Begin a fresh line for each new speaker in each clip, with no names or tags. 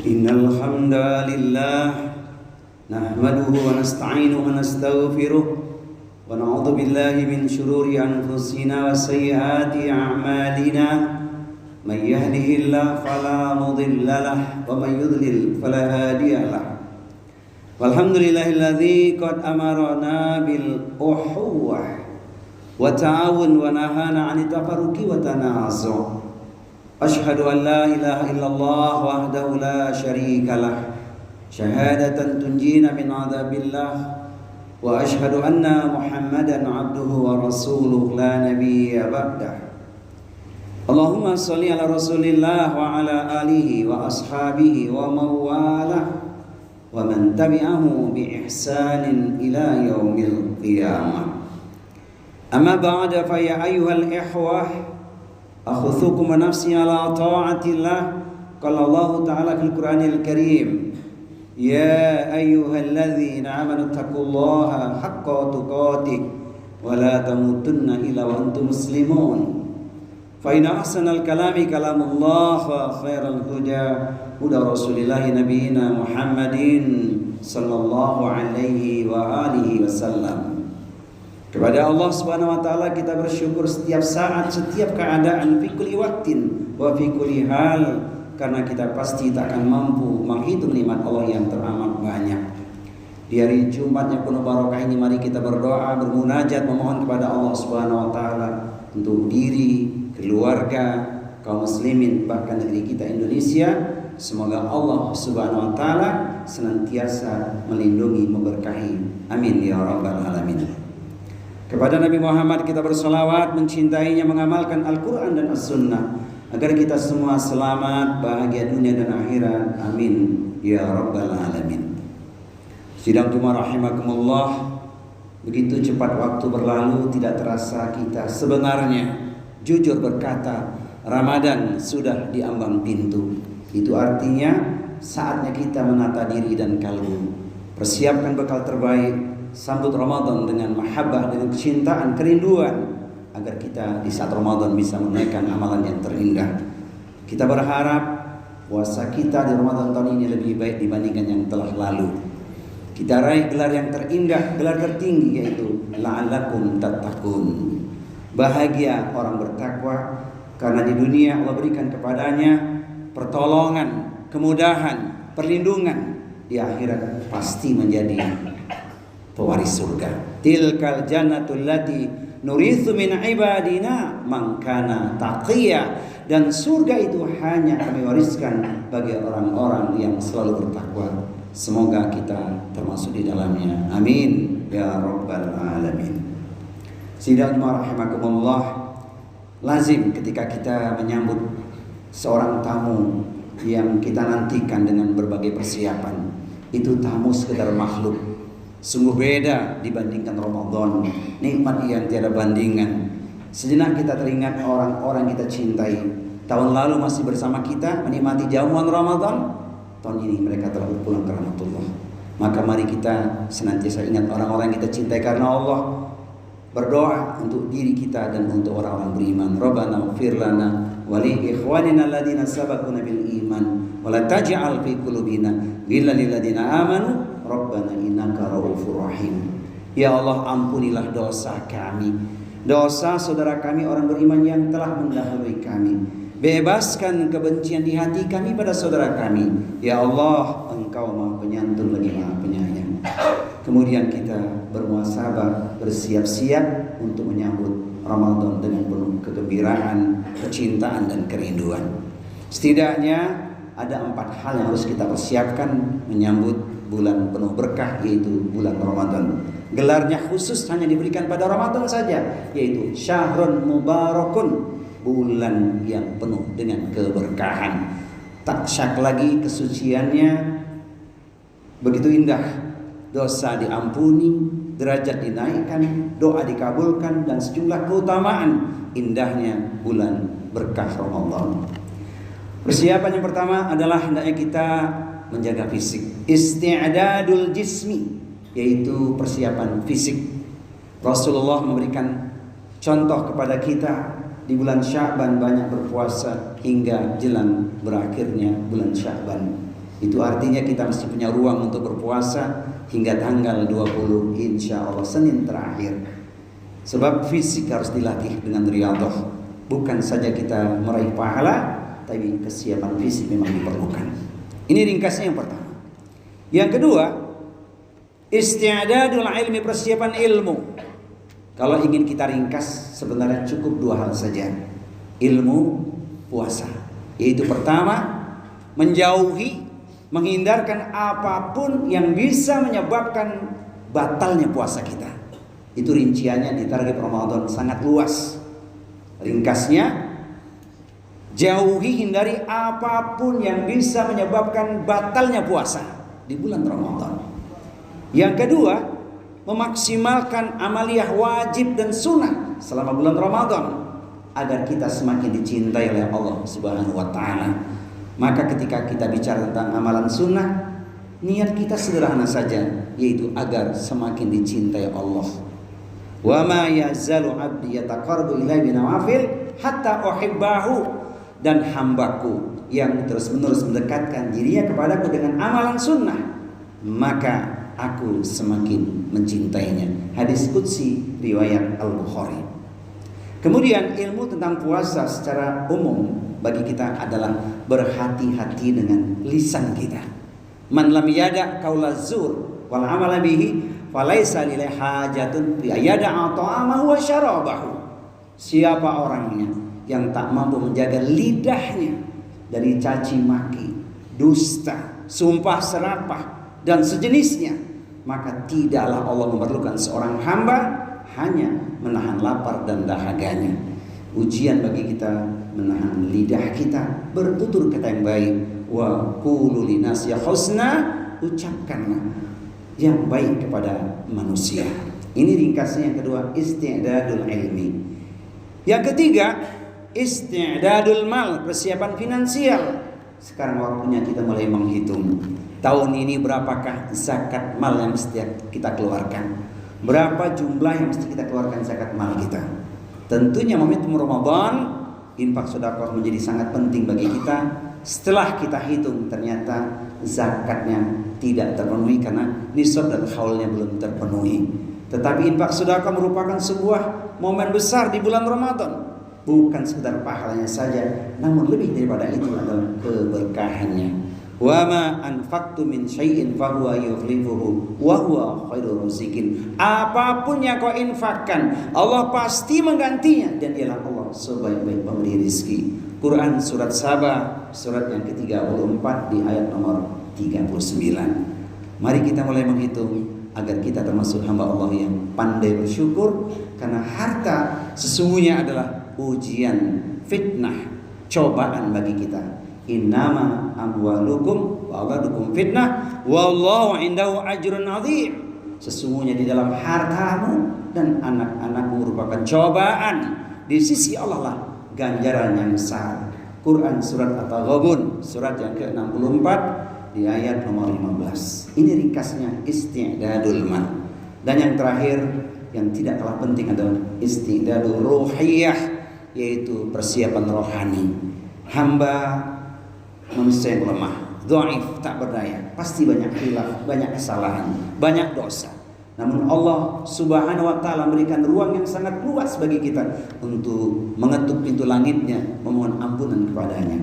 Innal hamdalillah nahmaduhu wa nasta'inuhu wa nastaghfiruh wa na'udzu billahi min shururi anfusina wa sayyiati a'malina may yahdihillahu fala mudilla lahu wa may yudlil fala hadiya lahu. Walhamdulillahilladzi qad amarna bil ukhuwah wa ta'awun wa nahana 'anit tafarruqi wa tanazu'. Ashhadu an la ilaha illallah wahdahu la syarika lah syahadatan tunjina min adzabillah wa ashhadu anna Muhammadan abduhu wa rasuluh la nabiyya ba'dah. Allahumma shalli ala Rasulillah wa ala alihi wa ashabihi wa mawalah wa man tabi'ahu bi ihsanin ila yaumil qiyamah. Amma ba'da fa ya ayyuhal ikhwah أخذكم نفسي على طاعة الله. قال الله تعالى في القرآن الكريم يا أيها الذين آمنوا اتقوا الله حق تقاته ولا تموتن إلا وأنتم مسلمون فإن أحسن الكلام كلام الله وخير الهدى هدى رسول الله نبينا محمد صلى الله عليه وآله وسلم. Kepada Allah Subhanahu wa taala kita bersyukur setiap saat, setiap keadaan, fi kulli waqtin wa fi kulli hal, karena kita pasti tak akan mampu menghitung nikmat Allah yang teramat banyak. Di hari Jumat yang penuh barokah ini mari kita berdoa, bermunajat, memohon kepada Allah Subhanahu wa taala untuk diri, keluarga, kaum muslimin, bahkan negeri kita Indonesia. Semoga Allah Subhanahu wa taala senantiasa melindungi, memberkahi. Amin ya rabbal alamin. Kepada Nabi Muhammad kita bersalawat, mencintainya, mengamalkan Al-Quran dan As-Sunnah agar kita semua selamat, bahagia dunia dan akhirat. Amin ya rabbal alamin. Sidang Jumat rahimakumullah, begitu cepat waktu berlalu, tidak terasa kita sebenarnya jujur berkata Ramadan sudah di ambang pintu. Itu artinya saatnya kita menata diri dan kalbu, persiapkan bekal terbaik, sambut Ramadan dengan mahabbah, dengan kecintaan, kerinduan, agar kita di saat Ramadan bisa menaikkan amalan yang terindah. Kita berharap puasa kita di Ramadan tahun ini lebih baik dibandingkan yang telah lalu. Kita raih gelar yang terindah, gelar tertinggi, yaitu la'allakum tattaqun. Bahagia orang bertakwa, karena di dunia Allah berikan kepadanya pertolongan, kemudahan, perlindungan. Di akhirat pasti menjadi pewaris surga. Tilkal jannatul lati nurithu min ibadina man kana taqiyya. Dan surga itu hanya kami wariskan bagi orang-orang yang selalu bertakwa. Semoga kita termasuk di dalamnya. Amin ya rabbal alamin. Sidang rahimakumullah, lazim ketika kita menyambut seorang tamu yang kita nantikan dengan berbagai persiapan, itu tamu sekedar makhluk, sungguh beda dibandingkan Ramadan, nikmat yang tiada bandingan. Sejenak kita teringat orang-orang kita cintai. Tahun lalu masih bersama kita menikmati jamuan Ramadan, tahun ini mereka telah berpulang ke rahmatullah. Maka mari kita senantiasa ingat orang-orang yang kita cintai karena Allah. Berdoa untuk diri kita dan untuk orang-orang beriman. Rabbana ighfir lana wa li ikhwanina alladziina sabaquna bil iman wa la taj'al fi qulubina ghillan lil ladziina amanu Rabbana innaka raufur rahim. Ya Allah, ampunilah dosa kami, dosa saudara kami orang beriman yang telah mendahului kami. Bebaskan kebencian di hati kami pada saudara kami. Ya Allah, Engkau Maha Penyantun lagi Maha Penyayang. Kemudian kita bermuhasabah, bersiap-siap untuk menyambut Ramadan dengan penuh kegembiraan, kecintaan dan kerinduan. Setidaknya ada 4 hal yang harus kita persiapkan menyambut bulan penuh berkah, yaitu bulan Ramadan. Gelarnya khusus hanya diberikan pada Ramadan saja, yaitu Syahrun Mubarakun, bulan yang penuh dengan keberkahan. Tak syak lagi kesuciannya, begitu indah. Dosa diampuni, derajat dinaikkan, doa dikabulkan, dan sejumlah keutamaan indahnya bulan berkah Ramadan. Persiapan yang pertama adalah hendaknya kita menjaga fisik, isti'dadul jismi, yaitu persiapan fisik. Rasulullah memberikan contoh kepada kita di bulan Sya'ban banyak berpuasa hingga jelang berakhirnya bulan Sya'ban. Itu artinya kita mesti punya ruang untuk berpuasa hingga tanggal 20 insya Allah, Senin terakhir. Sebab fisik harus dilatih dengan riyadhah. Bukan saja kita meraih pahala, tapi kesiapan fisik memang diperlukan. Ini ringkasnya yang pertama. Yang kedua, isti'dadul ilmi, persiapan ilmu. Kalau ingin kita ringkas, sebenarnya cukup dua hal saja. Ilmu, puasa. Yaitu pertama, menjauhi, menghindarkan apapun yang bisa menyebabkan batalnya puasa kita. Itu rinciannya di target Ramadan sangat luas. Ringkasnya, jauhi, hindari apapun yang bisa menyebabkan batalnya puasa di bulan Ramadan. Yang kedua, memaksimalkan amaliyah wajib dan sunnah selama bulan Ramadan agar kita semakin dicintai oleh Allah Subhanahu wa taala. Maka ketika kita bicara tentang amalan sunnah, niat kita sederhana saja, yaitu agar semakin dicintai Allah. Wa ma yazalu 'abdi yataqarrabu ilayya binawafil hatta uhibbahu, dan hambaku yang terus-menerus mendekatkan dirinya kepadaku dengan amalan sunnah, maka aku semakin mencintainya. Hadis qudsi riwayat Al-Bukhari. Kemudian ilmu tentang puasa secara umum bagi kita adalah berhati-hati dengan lisan kita. Man lam yada qaula zur wal amala bihi falaisa lillahi hajatun fi yada'a ta'amahu wa syarabahu. Siapa orangnya yang tak mampu menjaga lidahnya dari caci maki, dusta, sumpah serapah dan sejenisnya, maka tidaklah Allah memerlukan seorang hamba hanya menahan lapar dan dahaganya. Ujian bagi kita menahan lidah kita, bertutur kata yang baik. Wa qulu linasya husna, ucapkanlah yang baik kepada manusia. Ini ringkasnya yang kedua, isti'dadul ilmi. Yang ketiga, isti'dadul mal, persiapan finansial. Sekarang waktunya kita mulai menghitung. Tahun ini berapakah zakat mal yang mesti kita keluarkan? Berapa jumlah yang mesti kita keluarkan zakat mal kita? Tentunya momentum Ramadan, infak sedekah menjadi sangat penting bagi kita. Setelah kita hitung ternyata zakatnya tidak terpenuhi karena nisab dan haulnya belum terpenuhi. Tetapi infak sedekah merupakan sebuah momen besar di bulan Ramadan. Bukan sekedar pahalanya saja, namun lebih daripada itu adalah keberkahannya. Wa ma anfaqtu min syai'in fahuwa yukhlifuhu wa huwa khairur raziqin. Apapun yang kau infakkan, Allah pasti menggantinya, dan ialah Allah sebaik-baik pemberi rezeki. Quran surat Saba, surat yang ke-34 di ayat nomor 39. Mari kita mulai menghitung agar kita termasuk hamba Allah yang pandai bersyukur, karena harta sesungguhnya adalah ujian, fitnah, cobaan bagi kita. Innama amwalukum wa auladukum fitnah wallahu indahu ajrun azim. Sesungguhnya di dalam hartamu dan anak-anakmu merupakan cobaan, di sisi Allah lah ganjaran yang besar. Quran surat At-Taghabun, surat yang ke-64 di ayat nomor 15. Ini ringkasnya isti'dadul mal. Dan yang terakhir yang tidak kalah penting adalah isti'dadul ruhiyah, yaitu persiapan rohani. Hamba manusia yang lemah, dhaif, tak berdaya, pasti banyak khilaf, banyak kesalahan, banyak dosa. Namun Allah Subhanahu wa taala memberikan ruang yang sangat luas bagi kita untuk mengetuk pintu langitnya, memohon ampunan kepadanya.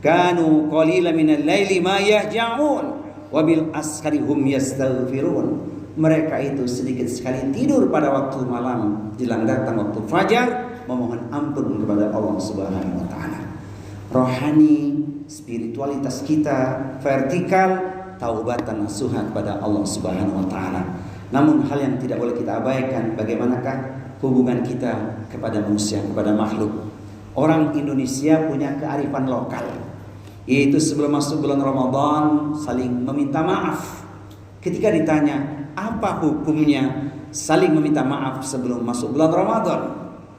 Kanu qalilan minal laili ma yahja'un wa bil ashari hum yastaghfirun. Mereka itu sedikit sekali tidur pada waktu malam, jelang datang waktu fajar, memohon ampun kepada Allah Subhanahu wa taala. Rohani, spiritualitas kita vertikal, taubatan nasuha kepada Allah Subhanahu wa taala. Namun hal yang tidak boleh kita abaikan, bagaimanakah hubungan kita kepada manusia, kepada makhluk. Orang Indonesia punya kearifan lokal, yaitu sebelum masuk bulan Ramadan saling meminta maaf. Ketika ditanya apa hukumnya saling meminta maaf sebelum masuk bulan Ramadan,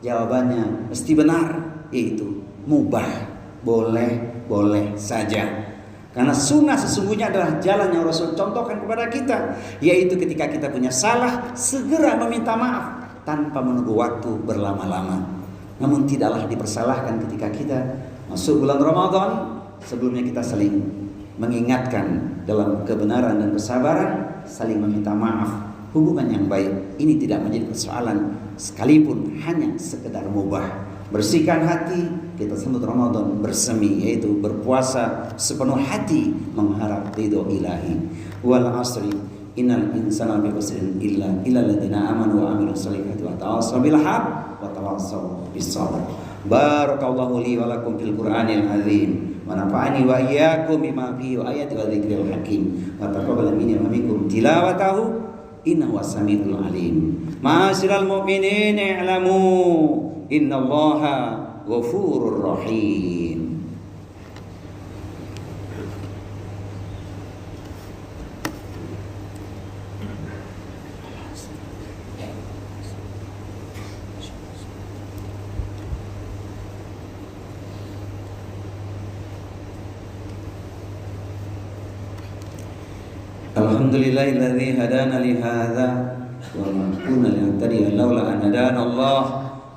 jawabannya mesti benar, yaitu mubah, boleh saja. Karena sunnah sesungguhnya adalah jalan yang Rasul contohkan kepada kita, yaitu ketika kita punya salah, segera meminta maaf tanpa menunggu waktu berlama-lama. Namun tidaklah dipersalahkan ketika kita masuk bulan Ramadan, sebelumnya kita saling mengingatkan dalam kebenaran dan kesabaran, saling meminta maaf, hubungan yang baik. Ini tidak menjadi persoalan sekalipun hanya sekedar mubah. Bersihkan hati, kita sambut Ramadan bersemi, yaitu berpuasa sepenuh hati mengharap ridho ilahi. Wal asri innal insana lafi khusrin illa alladziina aamanu wa 'amilus shalihati wa tawassaw bil haqq wa tawassaw bis sabr. Barakallahu li wa lakum fil Qur'anil azim wa nafa'ani wa iyyakum bima fihi ayati wa dzikril hakim wa taqabbal minni wa minkum tilawatahu innahu was-sami'ul 'alim. Ma'asyiral mu'minin i'lamu innallaha ghafurur rahim. Alhamdulillahilladzi hadana li hadza wa ma kunna linahtadiya laula an hadana Allah.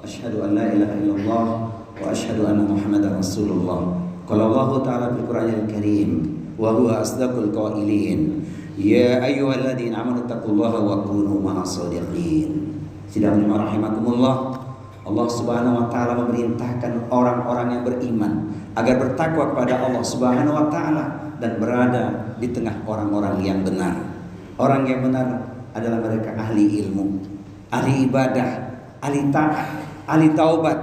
Asyhadu an la ilaha illallah wa asyhadu anna Muhammadar Rasulullah. Qala Allah ta'ala fil Qur'anil Karim wa huwa asdaqul qailin. Ya ayyuhalladzina amanu taqullaha wa kunu ma'as shadiqin. Sidang rahimakumullah. Allah Subhanahu wa taala memerintahkan orang-orang yang beriman agar bertakwa kepada Allah Subhanahu wa taala dan berada di tengah orang-orang yang benar. Orang yang benar adalah mereka ahli ilmu, ahli ibadah, ahli taat, ahli taubat,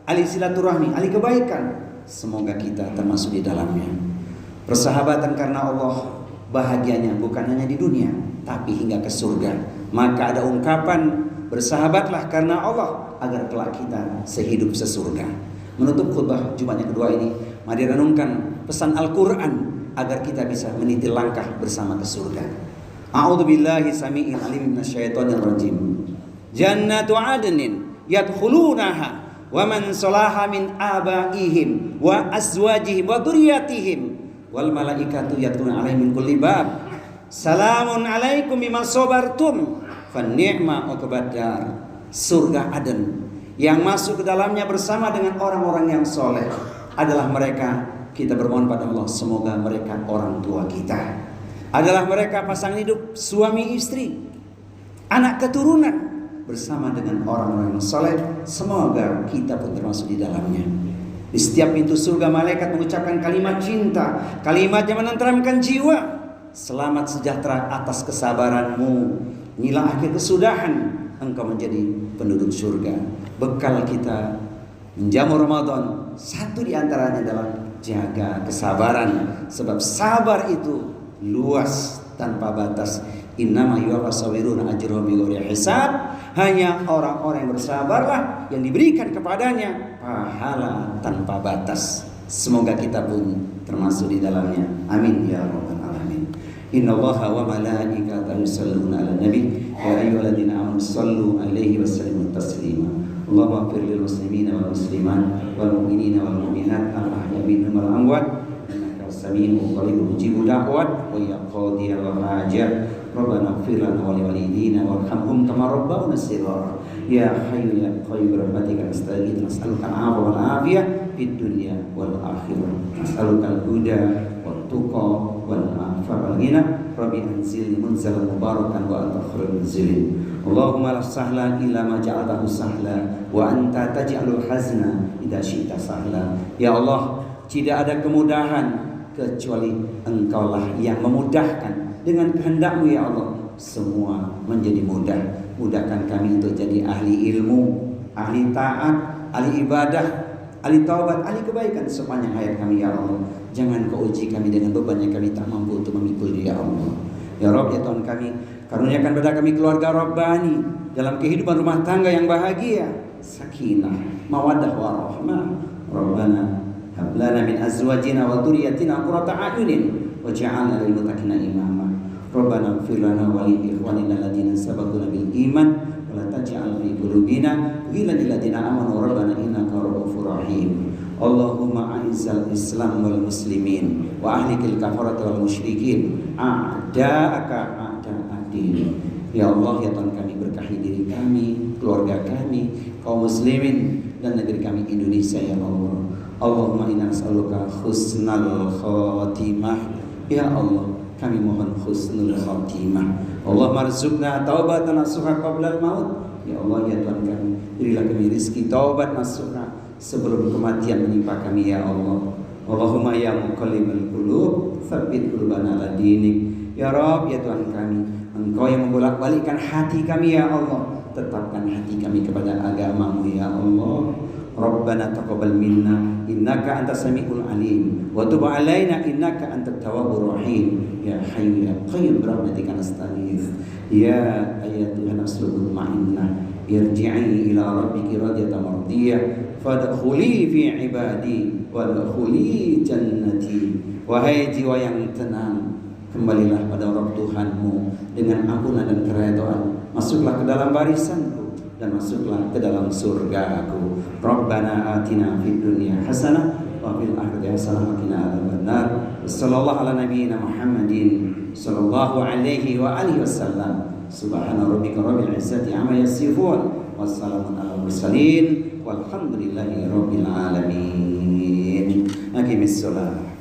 ahli silaturahmi, ahli kebaikan. Semoga kita termasuk di dalamnya. Persahabatan karena Allah bahagianya bukan hanya di dunia, tapi hingga ke surga. Maka ada ungkapan bersahabatlah karena Allah agar kelak kita sehidup sesurga. Menutup khutbah Jumat yang kedua ini, mari renungkan pesan Al-Quran agar kita bisa meniti langkah bersama ke surga. A'udzubillahi samii'il alim minasyaitonir rajim. Jannatu 'adnin yadkhulunaha wa man salaha min abaihim wa azwajihim wa dzurriyyatihim wal malaikatu yadkhuluna 'alaihim min kulli bab. Salamun 'alaikum bima sabartum fa ni'ma 'uqbad dar. Surga Aden yang masuk ke dalamnya bersama dengan orang-orang yang soleh adalah mereka. Kita bermohon pada Allah, semoga mereka orang tua kita, adalah mereka pasangan hidup, suami istri, anak keturunan, bersama dengan orang-orang yang soleh. Semoga kita pun termasuk di dalamnya. Di setiap pintu surga malaikat mengucapkan kalimat cinta, kalimat yang menenteramkan jiwa. Selamat sejahtera atas kesabaranmu, inilah akhir kesudahan, engkau menjadi penduduk surga. Bekal kita menjamu Ramadan, satu di antaranya adalah jaga kesabaran, sebab sabar itu luas tanpa batas. Innama yuwaffas sabiruna ajrahum bighairi hisab. Hanya orang-orang yang bersabarlah yang diberikan kepadanya pahala tanpa batas. Semoga kita pun termasuk di dalamnya. Amin ya rabbal alamin. Innallaha wa malaikatahu yusholluna 'alan nabi ya ayyuhalladzina amanu shallu 'alaihi wa sallimu taslima. Allahumma ighfir lil muslimina wal muslimat wal mu'minina wal mu'minat al ahya'i minhum wal amwat innaka samii'un qaribun mujibud da'wat wa ya qadiyal hajat. Rabbana ighfir lana wa li walidina warhamhum kama rabbawna shighara. Ya hayyu ya qayyum bi rahmatika nastaghith nas'aluka al-'afwa wal 'afiyah fid dunya wal akhirah. Nas'aluka al-huda wat tuqa wal 'afwa wal ghina. Rabbi anzilni munzalan mubarakan wa anta khairul munzilin. Allahumma la sahla illa ma ja'altahu sahla wa anta taj'alul hazna idza syi'ta sahla. Ya Allah, tidak ada kemudahan kecuali Engkaulah yang memudahkan. Dengan kehendak-Mu ya Allah, semua menjadi mudah. Mudahkan kami untuk jadi ahli ilmu, ahli taat, ahli ibadah, ahli taubat, ahli kebaikan sepanjang hayat kami ya Allah. Jangan Kau uji kami dengan beban yang kami tak mampu untuk memikul ya Allah. Ya Rabb, ya Tuhan kami, karuniakan pada kami keluarga Rabbani dalam kehidupan rumah tangga yang bahagia, sakinah, mawaddah warahmah. Rabbana hab lana min azwajina wa dzurriyyatina qurrata a'yunin waj'alna lil muttaqina imama. Rabbana ighfir lana wa li ikhwanina alladziina sabaquna bil iman wa la taj'al fi qulubina ghillan lil ladzina amanu rabbana innaka ra'ufur rahim. Allahumma a'izzal Islam wal muslimin wa ahlikil kafarata wal musyrikin a'da'aka a'da'ad-din. Ya Allah, ya Tuhan kami, berkahi diri kami, keluarga kami, kaum muslimin dan negeri kami Indonesia ya Allah. Allahumma inna nas'aluka husnal khatimah Ya Allah, kami mohon husnul khatimah. Allah marzuqna taubatan nasuha qabla al-maut. Ya Allah, ya Tuhan kami, berilah kami rizki taubat nasuha sebelum kematian menimpa kami ya Allah. Allahumma ya muqallibal qulub, tsabbit qulubana ala dinik. Ya Rabb, ya Tuhan kami, Engkau yang membolak-balikkan hati kami ya Allah, tetapkan hati kami kepada agama-Mu ya Allah. Rabbana taqabbal minna innaka antas samiul alim wa tub alaina innaka antat tawwabur rahim. Ya hayyu ya qayyum birahmatika nastaghits. Ya ayyatuhan nafsul mutmainnah irji'i ila rabbiki radiyatan mardiyah fadkhuli fi ibadi wadkhuli jannati. Wahai jiwa yang tenang, kembalilah pada Rabb Tuhanmu dengan ampunan dan keridhaan. Masuklah ke dalam barisanku dan masuklah ke dalam surgaku. Rabbana atina fid dunya hasanah wa fil akhirati hasanah wa qina adzabannar. Sallallahu ala nabiyyina Muhammadin sallallahu alaihi wa alihi wasallam. Subhana rabbika rabbil izzati amma yasifun wassalamun ala mursalin walhamdulillahi rabbil alamin. Aqimis shalah.